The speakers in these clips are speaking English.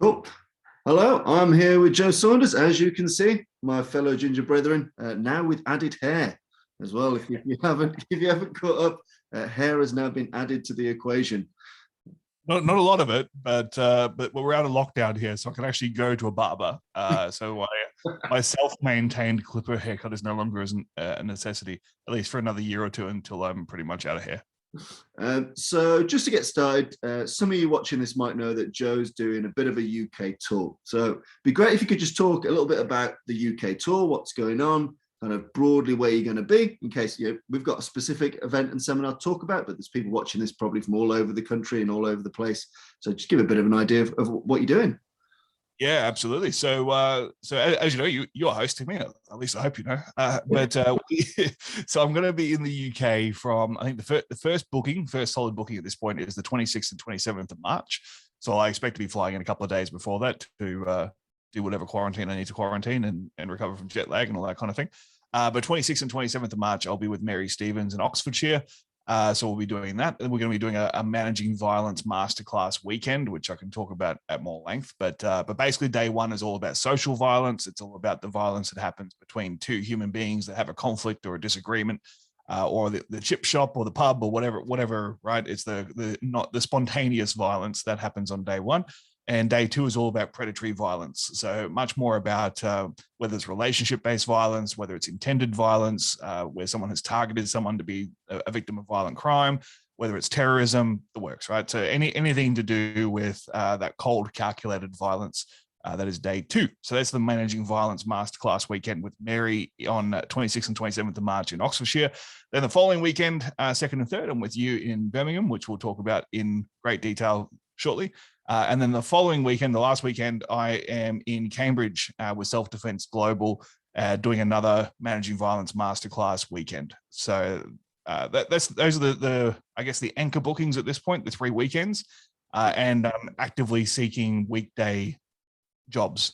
Cool. Hello, I'm here with Joe Saunders, as you can see, my fellow ginger brethren, now with added hair as well. If you haven't caught up, hair has now been added to the equation. Not a lot of it, but we're out of lockdown here, so I can actually go to a barber. So my self-maintained clipper haircut is no longer a necessity, at least for another year or two until I'm pretty much out of hair. So just to get started, some of you watching this might know that Joe's doing a bit of a UK tour. So it'd be great if you could just talk a little bit about the UK tour, what's going on, kind of broadly where you're going to be, in case we've got a specific event and seminar to talk about, but there's people watching this probably from all over the country and all over the place. So just give a bit of an idea of what you're doing. Yeah, absolutely. So as you know, you're hosting me. At least I hope you know. So I'm going to be in the UK from, I think the first solid booking at this point is the 26th and 27th of March. So I expect to be flying in a couple of days before that to do whatever quarantine I need to quarantine and recover from jet lag and all that kind of thing. But 26th and 27th of March, I'll be with Mary Stevens in Oxfordshire. So we'll be doing that. And we're going to be doing a managing violence masterclass weekend, which I can talk about at more length. But basically day one is all about social violence. It's all about the violence that happens between two human beings that have a conflict or a disagreement, or the chip shop or the pub or whatever, right? It's not the spontaneous violence that happens on day one. And day two is all about predatory violence. So much more about whether it's relationship-based violence, whether it's intended violence, where someone has targeted someone to be a victim of violent crime, whether it's terrorism, the works, right? So anything to do with that cold, calculated violence, that is day two. So that's the Managing Violence Masterclass weekend with Mary on 26th and 27th of March in Oxfordshire. Then the following weekend, 2nd and 3rd, I'm with you in Birmingham, which we'll talk about in great detail shortly. And then the following weekend, the last weekend, I am in Cambridge with Self Defense Global, doing another Managing Violence Masterclass weekend. So those are the I guess the anchor bookings at this point, the 3 weekends, and I'm actively seeking weekday jobs.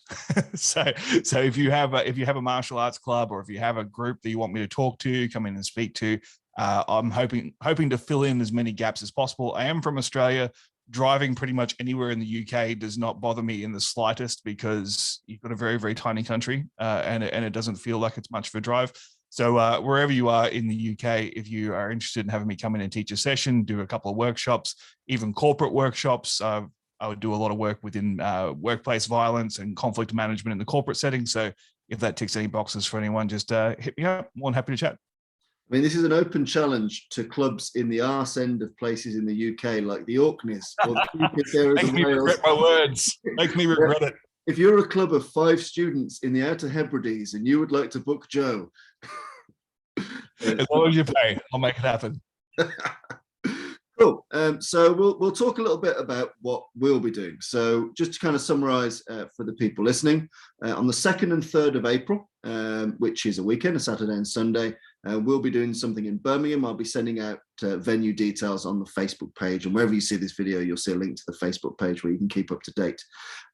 so if you have a martial arts club, or if you have a group that you want me to talk to, come in and speak to, I'm hoping to fill in as many gaps as possible. I am from Australia. Driving pretty much anywhere in the UK does not bother me in the slightest, because you've got a very, very tiny country, and it doesn't feel like it's much of a drive. So wherever you are in the UK, if you are interested in having me come in and teach a session, do a couple of workshops, even corporate workshops, I would do a lot of work within workplace violence and conflict management in the corporate setting. So if that ticks any boxes for anyone, just hit me up. More than happy to chat. I mean, this is an open challenge to clubs in the arse end of places in the UK, like the Orkneys. Or the Make me regret my words. Make me regret it. If you're a club of 5 students in the Outer Hebrides and you would like to book Joe, as long as you pay, I'll make it happen. Cool. So we'll talk a little bit about what we'll be doing. So just to kind of summarize for the people listening, on the 2nd and 3rd of April, which is a weekend, a Saturday and Sunday, we'll be doing something in Birmingham. I'll be sending out venue details on the Facebook page, and wherever you see this video, you'll see a link to the Facebook page where you can keep up to date.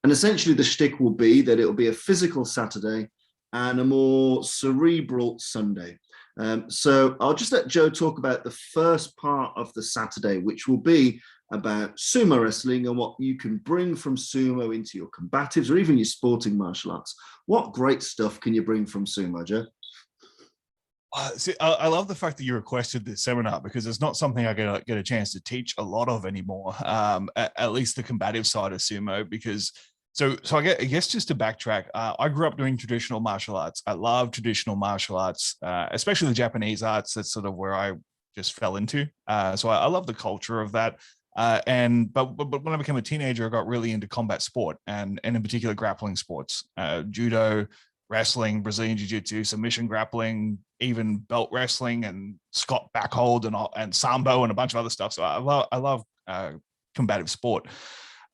And essentially the shtick will be that it'll be a physical Saturday and a more cerebral Sunday. So I'll just let Joe talk about the first part of the Saturday, which will be about sumo wrestling and what you can bring from sumo into your combatives or even your sporting martial arts. What great stuff can you bring from sumo, Joe? See, I love the fact that you requested this seminar, because it's not something I get a chance to teach a lot of anymore, at least the combative side of sumo. Because so I guess just to backtrack, I grew up doing traditional martial arts. I love traditional martial arts, especially the Japanese arts. That's sort of where I just fell into. So I love the culture of that. But when I became a teenager, I got really into combat sport, and in particular grappling sports, judo, wrestling, Brazilian jiu-jitsu, submission grappling, even belt wrestling, and Scott backhold and sambo and a bunch of other stuff. So I love combative sport.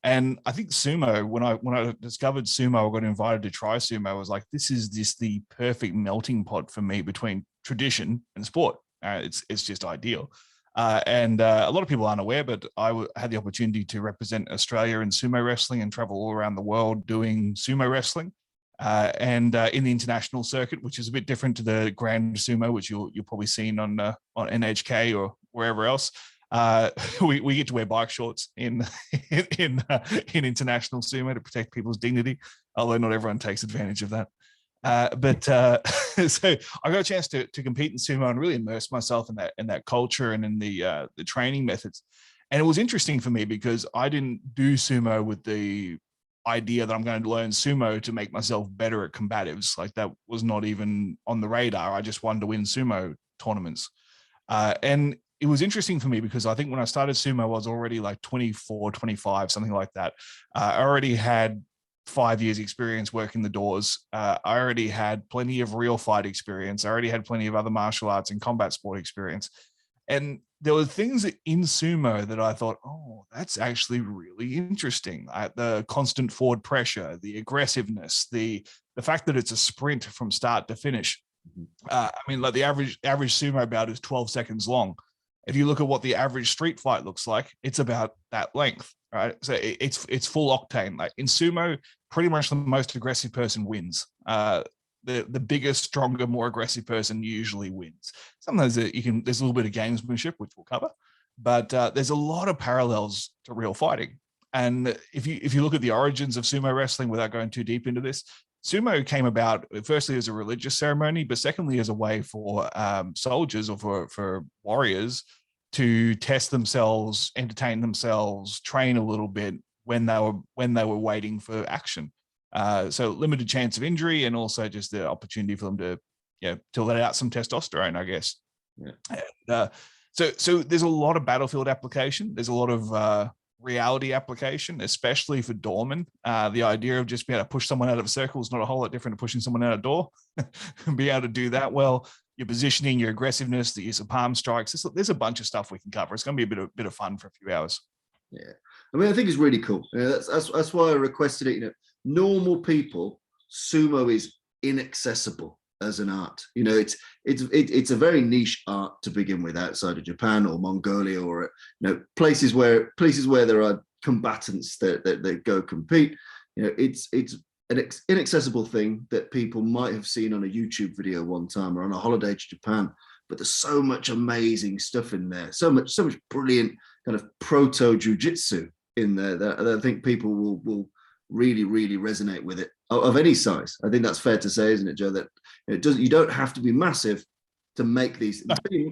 And I think sumo, when I discovered sumo, I got invited to try sumo. I was like, this is just the perfect melting pot for me between tradition and sport. It's just ideal. And a lot of people aren't aware, but I had the opportunity to represent Australia in sumo wrestling and travel all around the world doing sumo wrestling. And in the international circuit, which is a bit different to the Grand Sumo, which you'll probably seen on NHK or wherever else. We get to wear bike shorts in international sumo to protect people's dignity, although not everyone takes advantage of that. So I got a chance to compete in sumo and really immerse myself in that culture and in the training methods. And it was interesting for me because I didn't do sumo with the idea that I'm going to learn sumo to make myself better at combatives. Like that was not even on the radar. I just wanted to win sumo tournaments. And it was interesting for me because I think when I started sumo, I was already like 24, 25, something like that. I already had 5 years experience working the doors. I already had plenty of real fight experience. I already had plenty of other martial arts and combat sport experience. And there were things in sumo that I thought, oh, that's actually really interesting. The constant forward pressure, the aggressiveness, the fact that it's a sprint from start to finish. I mean, like the average sumo bout is 12 seconds long. If you look at what the average street fight looks like, it's about that length, right? So it's full octane. Like in sumo, pretty much the most aggressive person wins. The bigger, stronger, more aggressive person usually wins. Sometimes there's a little bit of gamesmanship, which we'll cover, but there's a lot of parallels to real fighting. And if you look at the origins of sumo wrestling, without going too deep into this, sumo came about firstly as a religious ceremony, but secondly as a way for soldiers or for warriors to test themselves, entertain themselves, train a little bit when they were waiting for action. So limited chance of injury, and also just the opportunity for them to let out some testosterone, I guess. Yeah. And, so there's a lot of battlefield application. There's a lot of reality application, especially for doormen. The idea of just being able to push someone out of a circle is not a whole lot different to pushing someone out a door. Be able to do that well. Your positioning, your aggressiveness, the use of palm strikes. There's a bunch of stuff we can cover. It's going to be a bit of fun for a few hours. Yeah, I mean, I think it's really cool. That's why I requested it. Normal people, sumo is inaccessible as an art. It's a very niche art to begin with outside of Japan or Mongolia or places where there are combatants that go compete. It's an inaccessible thing that people might have seen on a YouTube video one time or on a holiday to Japan. But there's so much amazing stuff in there, so much brilliant kind of proto jujitsu in there that I think people will really, really resonate with it of any size. I think that's fair to say, isn't it, Joe? That you don't have to be massive to make these.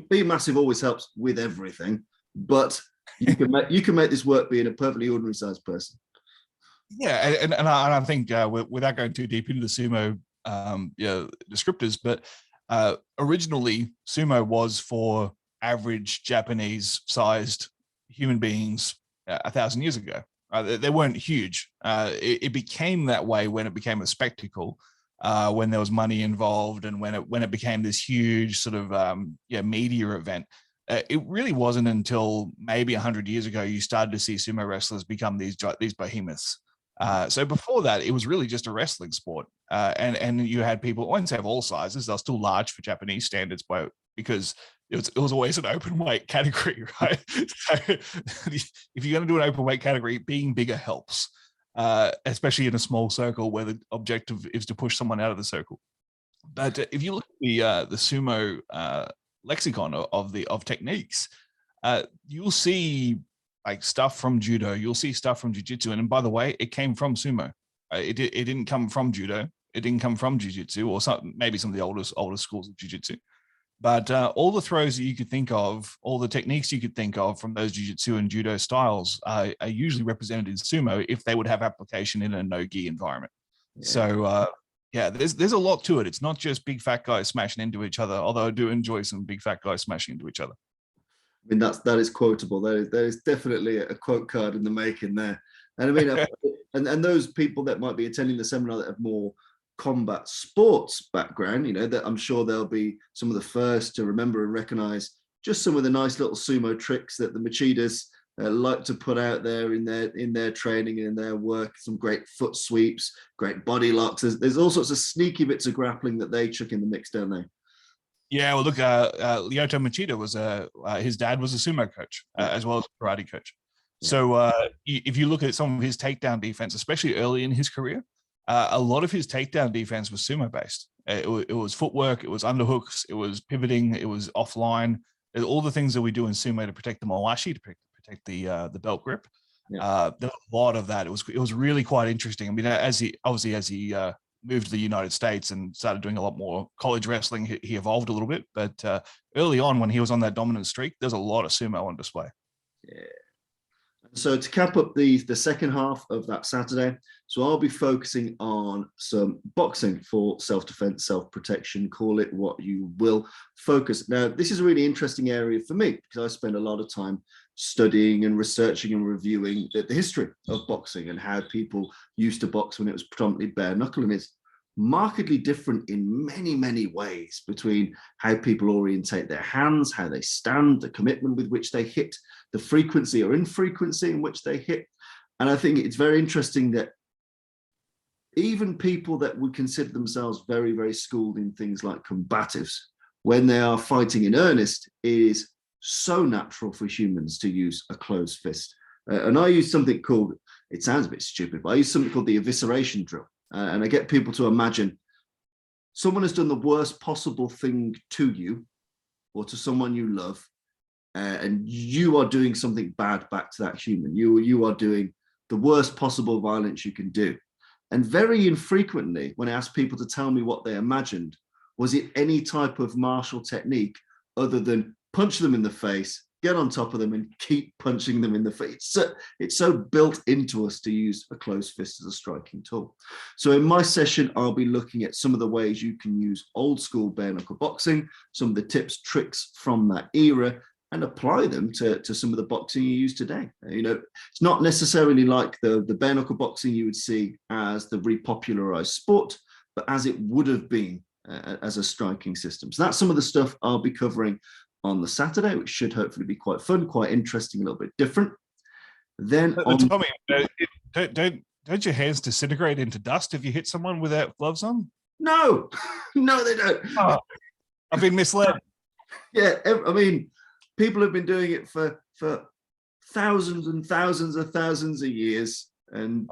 Being massive always helps with everything, but you can make this work being a perfectly ordinary sized person. Yeah, and I think without going too deep into the sumo descriptors, but originally sumo was for average Japanese-sized human beings 1,000 years ago. They weren't huge. It became that way when it became a spectacle, when there was money involved, and when it became this huge sort of media event. It really wasn't until maybe 100 years ago you started to see sumo wrestlers become these behemoths. So before that, it was really just a wrestling sport, and you had people. I wouldn't say of all sizes; they're still large for Japanese standards, because it was always an open weight category, right? So if you're going to do an open weight category, being bigger helps, especially in a small circle where the objective is to push someone out of the circle. But if you look at the sumo lexicon of techniques, you'll see like stuff from judo, you'll see stuff from jiu-jitsu, and by the way, it came from sumo. It didn't come from judo, it didn't come from jiu-jitsu, or maybe some of the older schools of jiu-jitsu. But all the throws that you could think of, all the techniques you could think of from those jiu-jitsu and judo styles are usually represented in sumo if they would have application in a no-gi environment. Yeah. So there's a lot to it. It's not just big fat guys smashing into each other, although I do enjoy some big fat guys smashing into each other. I mean, that is quotable. There is definitely a quote card in the making there. And I mean, and those people that might be attending the seminar that have more combat sports background, that I'm sure they'll be some of the first to remember and recognize just some of the nice little sumo tricks that the Machidas like to put out there in their training and in their work. Some great foot sweeps, great body locks. There's all sorts of sneaky bits of grappling that they chuck in the mix, don't they? Yeah, well, look, Lyoto Machida was his dad was a sumo coach as well as a karate coach. Yeah. So if you look at some of his takedown defense, especially early in his career, a lot of his takedown defense was sumo based. It was footwork, it was underhooks, it was pivoting, it was offline. all the things that we do in sumo to protect the mawashi, to protect the belt grip. There was a lot of that. It was really quite interesting. I mean, as he moved to the United States and started doing a lot more college wrestling, he evolved a little bit. But early on, when he was on that dominant streak, there's a lot of sumo on display. Yeah. So to cap up the second half of that Saturday, so I'll be focusing on some boxing for self-defense, self-protection, call it what you will. Focus. Now, this is a really interesting area for me because I spend a lot of time studying and researching and reviewing the history of boxing and how people used to box when it was predominantly bare knuckle, and it's markedly different in many, many ways between how people orientate their hands, how they stand, the commitment with which they hit, the frequency or infrequency in which they hit. And I think it's very interesting that even people that would consider themselves very, very schooled in things like combatives, when they are fighting in earnest, it is so natural for humans to use a closed fist. And I use something called, it sounds a bit stupid, but I use something called the evisceration drill. And I get people to imagine someone has done the worst possible thing to you or to someone you love, and you are doing something bad back to that human. You are doing the worst possible violence you can do. And very infrequently, when I ask people to tell me what they imagined, was it any type of martial technique other than punch them in the face, get on top of them and keep punching them in the face. It's so built into us to use a closed fist as a striking tool. So in my session, I'll be looking at some of the ways you can use old school bare knuckle boxing, some of the tips, tricks from that era, and apply them to some of the boxing you use today. You know, it's not necessarily like the bare knuckle boxing you would see as the repopularized sport, but as it would have been as a striking system. So that's some of the stuff I'll be covering on the Saturday, which should hopefully be quite fun, quite interesting, a little bit different. Then Tommy, don't your hands disintegrate into dust if you hit someone without gloves on? No, no, they don't. Oh, I've been misled. Yeah, I mean, people have been doing it for thousands and thousands of years, and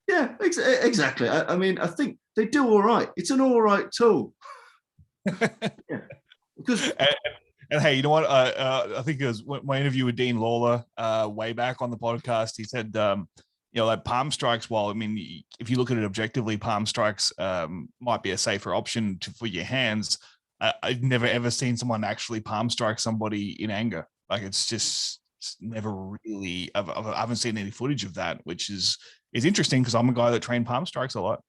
yeah, exactly. I mean, I think they do all right. It's an all right tool. Yeah. Because and hey, you know what? I think it was my interview with Dean Lawler way back on the podcast. He said, you know, like palm strikes. While I mean, if you look at it objectively, palm strikes might be a safer option for your hands. I've never ever seen someone actually palm strike somebody in anger. Like it's never really. I haven't seen any footage of that, which is interesting because I'm a guy that trained palm strikes a lot.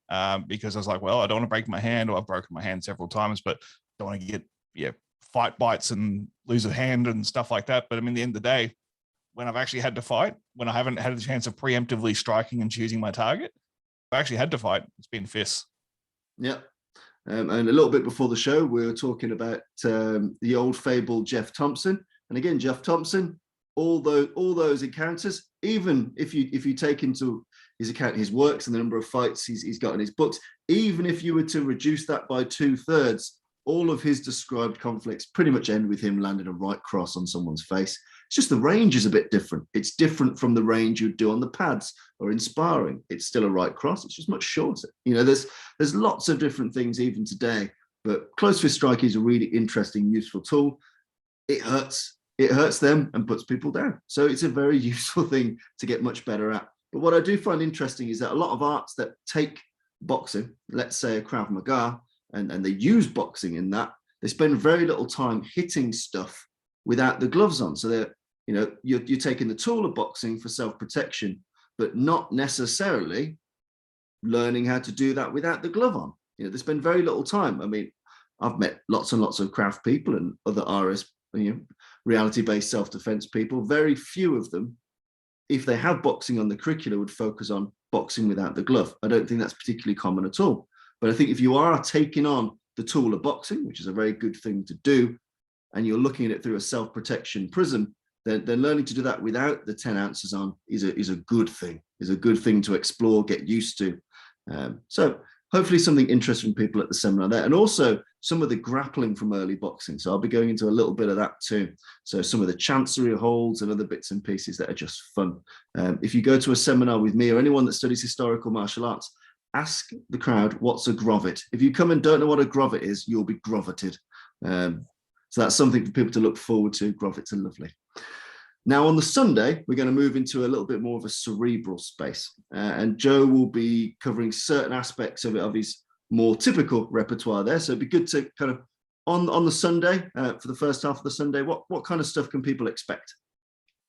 Because I was like, well, I don't want to break my hand, or I've broken my hand several times, but don't want to get fight bites and lose a hand and stuff like that. But I mean, at the end of the day, when I've actually had to fight, when I haven't had a chance of preemptively striking and choosing my target, I've actually had to fight. It's been fists. Yeah. And a little bit before the show, we were talking about the old fabled Jeff Thompson. And again, Jeff Thompson, all those encounters, even if you take into his account his works and the number of fights he's got in his books, even if you were to reduce that by 2/3, all of his described conflicts pretty much end with him landing a right cross on someone's face. It's just the range is a bit different. It's different from the range you'd do on the pads or in sparring. It's still a right cross. It's just much shorter. You know, there's lots of different things even today, but close fist strike is a really interesting, useful tool. It hurts them and puts people down. So it's a very useful thing to get much better at. But what I do find interesting is that a lot of arts that take boxing, let's say a Krav Maga, and they use boxing in that, they spend very little time hitting stuff without the gloves on. So they're, you know, you're taking the tool of boxing for self-protection, but not necessarily learning how to do that without the glove on. You know, they spend very little time. I mean, I've met lots and lots of craft people and other RS, you know, reality-based self-defense people. Very few of them, if they have boxing on the curricula, would focus on boxing without the glove. I don't think that's particularly common at all. But I think if you are taking on the tool of boxing, which is a very good thing to do, and you're looking at it through a self-protection prism, then learning to do that without the 10 ounces on is a good thing, is a good thing to explore, get used to. So hopefully something interesting for people at the seminar there. And also some of the grappling from early boxing. So I'll be going into a little bit of that too. So some of the chancery holds and other bits and pieces that are just fun. If you go to a seminar with me or anyone that studies historical martial arts, ask the crowd, what's a grovet? If you come and don't know what a grovet is, you'll be groveted. So that's something for people to look forward to. Groffits are lovely. Now, on the Sunday, we're going to move into a little bit more of a cerebral space. And Joe will be covering certain aspects of his more typical repertoire there. So it'd be good to kind of, on the Sunday, for the first half of the Sunday, what kind of stuff can people expect?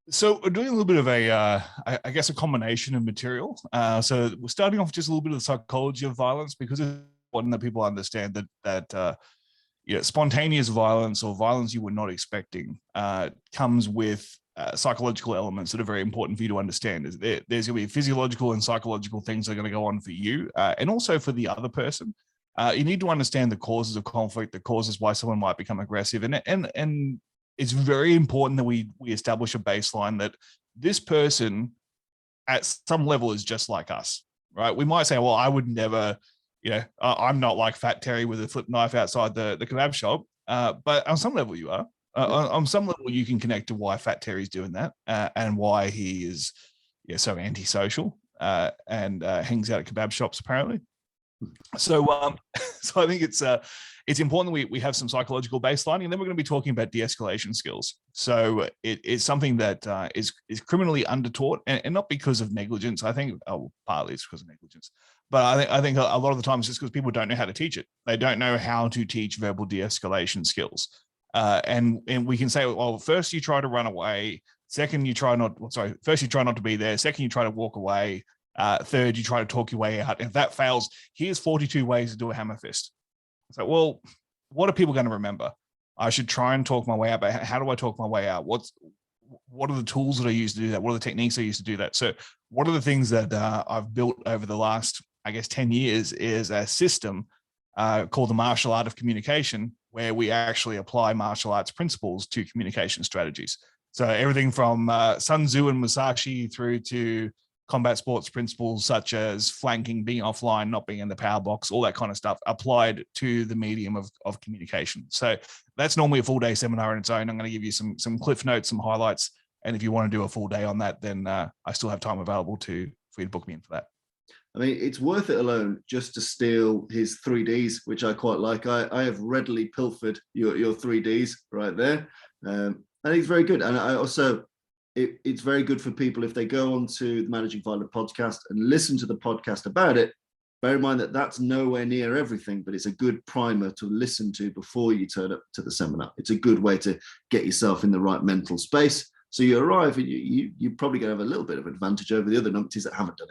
So we're doing a little bit of I guess, a combination of material. So we're starting off just a little bit of the psychology of violence, because it's important that people understand that spontaneous violence, or violence you were not expecting, comes with psychological elements that are very important for you to understand. There's going to be physiological and psychological things that are going to go on for you, and also for the other person. You need to understand the causes of conflict, the causes why someone might become aggressive, and it's very important that we establish a baseline that this person at some level is just like us, right? We might say, well, I would never, I'm not like Fat Terry with a flip knife outside the kebab shop, but on some level you are. On some level you can connect to why Fat Terry's doing that, and why he is so antisocial, and hangs out at kebab shops apparently. So I think it's important that we have some psychological baselining, and then we're going to be talking about de-escalation skills. So it's something that is criminally undertaught, and not because of negligence. I think partly it's because of negligence, but I think a lot of the time it's just because people don't know how to teach it. They don't know how to teach verbal de-escalation skills. And we can say, well, first you try to run away. Second, first you try not to be there. Second, you try to walk away. Third, you try to talk your way out. If that fails, here's 42 ways to do a hammer fist. So, well, what are people going to remember? I should try and talk my way out, but how do I talk my way out? What are the tools that I use to do that? What are the techniques I use to do that? So one of the things that I've built over the last, 10 years is a system called the martial art of communication, where we actually apply martial arts principles to communication strategies. So everything from Sun Tzu and Musashi through to combat sports principles such as flanking, being offline, not being in the power box, all that kind of stuff applied to the medium of communication. So that's normally a full day seminar in its own. I'm going to give you some cliff notes, some highlights. And if you want to do a full day on that, then I still have time available for you to book me in for that. I mean, it's worth it alone just to steal his 3Ds, which I quite like. I have readily pilfered your 3Ds right there. And he's very good. And I also, it's very good for people if they go onto the Managing Violent podcast and listen to the podcast about it. Bear in mind that that's nowhere near everything, but it's a good primer to listen to before you turn up to the seminar. It's a good way to get yourself in the right mental space. So you arrive and you're probably going to have a little bit of advantage over the other numpties that haven't done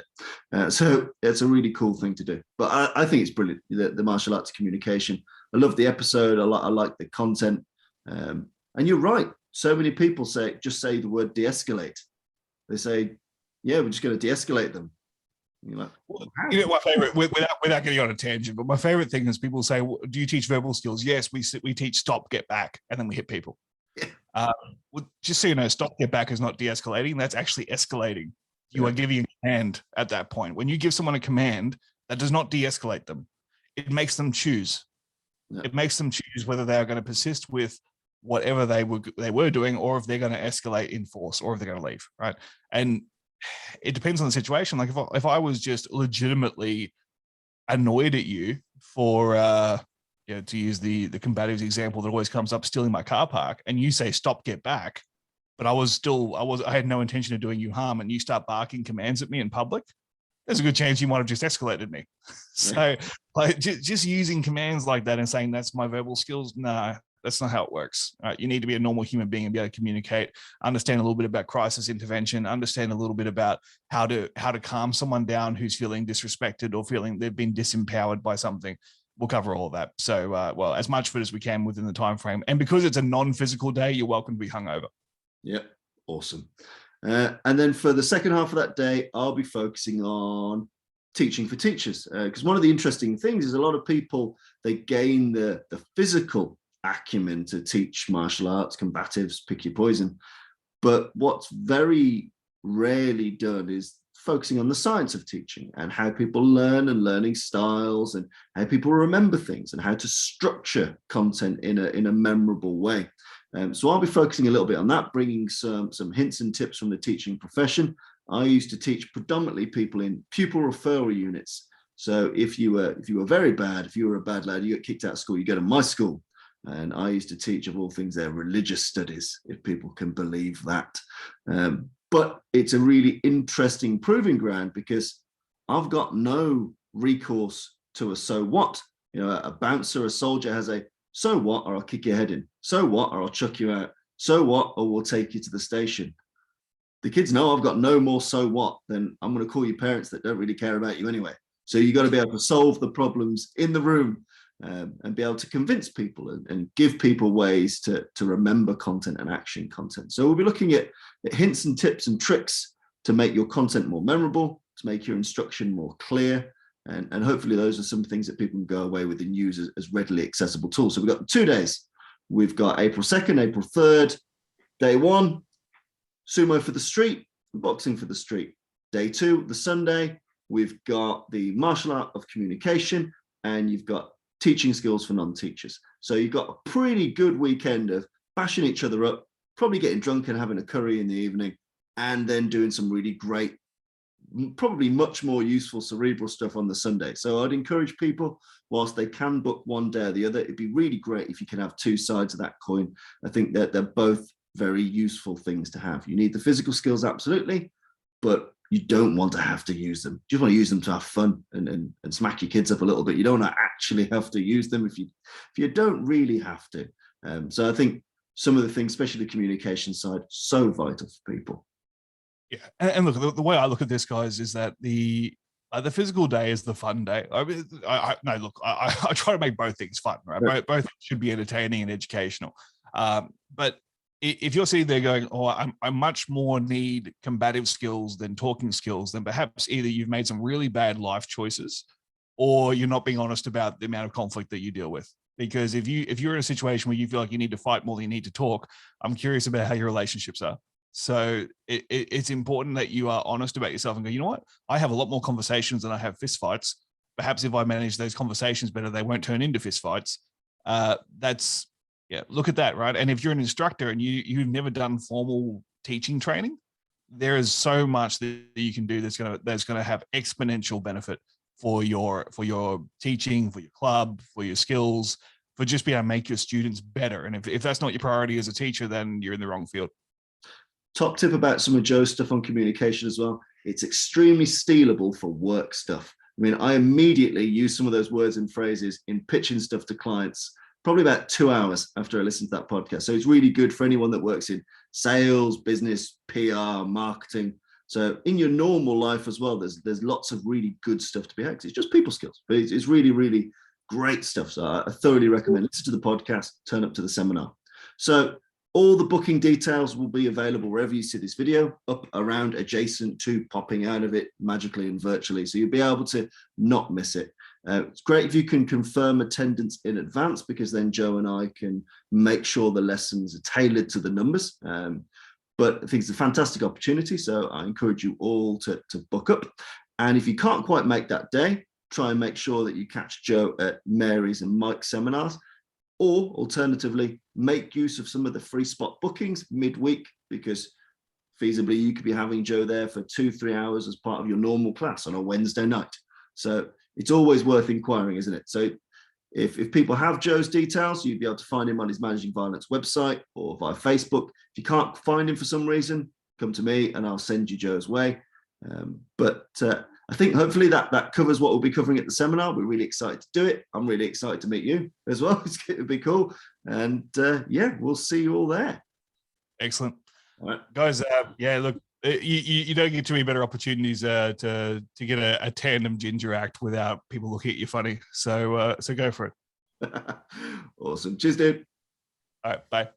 it. So it's a really cool thing to do. But I think it's brilliant, the martial arts communication. I love the episode. I like the content. And you're right. So many people just say the word de-escalate. They say, yeah, we're just going to de-escalate them. You're like, wow. My favorite, without getting on a tangent, but my favorite thing is people say, do you teach verbal skills? Yes, we teach stop, get back, and then we hit people. Yeah. Just so you know, stop, get back is not de-escalating. That's actually escalating. You are giving a command at that point. When you give someone a command, that does not de-escalate them. It makes them choose. Yeah. It makes them choose whether they are going to persist with whatever they were doing, or if they're going to escalate in force, or if they're going to leave, right? And it depends on the situation. Like if I was just legitimately annoyed at you for to use the combative example that always comes up, stealing my car park, and you say stop, get back, but I had no intention of doing you harm, and you start barking commands at me in public, there's a good chance you might have just escalated me. So like just using commands like that and saying that's my verbal skills, no, that's not how it works. You need to be a normal human being and be able to communicate, understand a little bit about crisis intervention, understand a little bit about how to calm someone down who's feeling disrespected or feeling they've been disempowered by something. We'll cover all of that. So, well, as much of it as we can within the time frame. And because it's a non-physical day, you're welcome to be hungover. Yep, awesome. And then for the second half of that day, I'll be focusing on teaching for teachers. Because one of the interesting things is a lot of people, they gain the physical acumen to teach martial arts, combatives, pick your poison. But what's very rarely done is focusing on the science of teaching and how people learn and learning styles and how people remember things and how to structure content in a memorable way. So I'll be focusing a little bit on that, bringing some hints and tips from the teaching profession. I used to teach predominantly people in pupil referral units. So if you were very bad, if you were a bad lad, you got kicked out of school, you go to my school. And I used to teach, of all things, their religious studies, if people can believe that. But it's a really interesting proving ground because I've got no recourse to a so what. You know, a bouncer, a soldier has a so what, or I'll kick your head in. So what, or I'll chuck you out. So what, or we'll take you to the station. The kids know I've got no more so what than I'm going to call you parents that don't really care about you anyway. So you've got to be able to solve the problems in the room and be able to convince people and give people ways to remember content and action content. So we'll be looking at hints and tips and tricks to make your content more memorable, to make your instruction more clear. And hopefully those are some things that people can go away with and use as readily accessible tools. So we've got 2 days. We've got April 2nd, April 3rd, day 1, Sumo for the street, boxing for the street. Day 2, the Sunday, we've got the martial art of communication, and you've got teaching skills for non-teachers. So you've got a pretty good weekend of bashing each other up, probably getting drunk and having a curry in the evening, and then doing some really great, probably much more useful cerebral stuff on the Sunday. So I'd encourage people, whilst they can book one day or the other, it'd be really great if you can have 2 sides of that coin. I think that they're both very useful things to have. You need the physical skills, absolutely, but you don't want to have to use them. You just want to use them to have fun and smack your kids up a little bit. You don't want to actually have to use them if you don't really have to. So I think some of the things, especially the communication side, so vital for people. Yeah, and look, the way I look at this, guys, is that the physical day is the fun day. I try to make both things fun, right? Right. Both should be entertaining and educational. But if you're sitting there going, oh, I much more need combative skills than talking skills, then perhaps either you've made some really bad life choices, or you're not being honest about the amount of conflict that you deal with. Because if you're in a situation where you feel like you need to fight more than you need to talk, I'm curious about how your relationships are. So it's important that you are honest about yourself and go, you know what? I have a lot more conversations than I have fist fights. Perhaps if I manage those conversations better, they won't turn into fist fights. Look at that, right? And if you're an instructor and you've never done formal teaching training, there is so much that you can do that's gonna have exponential benefit for your teaching, for your club, for your skills, for just being able to make your students better. And if that's not your priority as a teacher, then you're in the wrong field. Top tip about some of Joe's stuff on communication as well. It's extremely stealable for work stuff. I mean, I immediately use some of those words and phrases in pitching stuff to clients, probably about 2 hours after I listened to that podcast. So it's really good for anyone that works in sales, business, PR, marketing. So in your normal life as well, there's lots of really good stuff to be had. It's just people skills, but it's really, really great stuff. So I thoroughly recommend listen to the podcast, turn up to the seminar. So all the booking details will be available wherever you see this video, up, around, adjacent to, popping out of it magically and virtually. So you'll be able to not miss it. It's great if you can confirm attendance in advance, because then Joe and I can make sure the lessons are tailored to the numbers. But I think it's a fantastic opportunity. So I encourage you all to book up. And if you can't quite make that day, try and make sure that you catch Joe at Mary's and Mike's seminars. Or alternatively, make use of some of the free spot bookings midweek, because feasibly you could be having Joe there for 2-3 hours as part of your normal class on a Wednesday night. So it's always worth inquiring, isn't it? So if people have Joe's details, you'd be able to find him on his Managing Violence website or via Facebook. If you can't find him for some reason, come to me and I'll send you Joe's way. I think hopefully that covers what we'll be covering at the seminar. We're really excited to do it. I'm really excited to meet you as well. It'll be cool. And we'll see you all there. Excellent. All right. Guys, look, you don't get too many better opportunities to get a tandem ginger act without people looking at you funny. So go for it. Awesome. Cheers, dude. All right. Bye.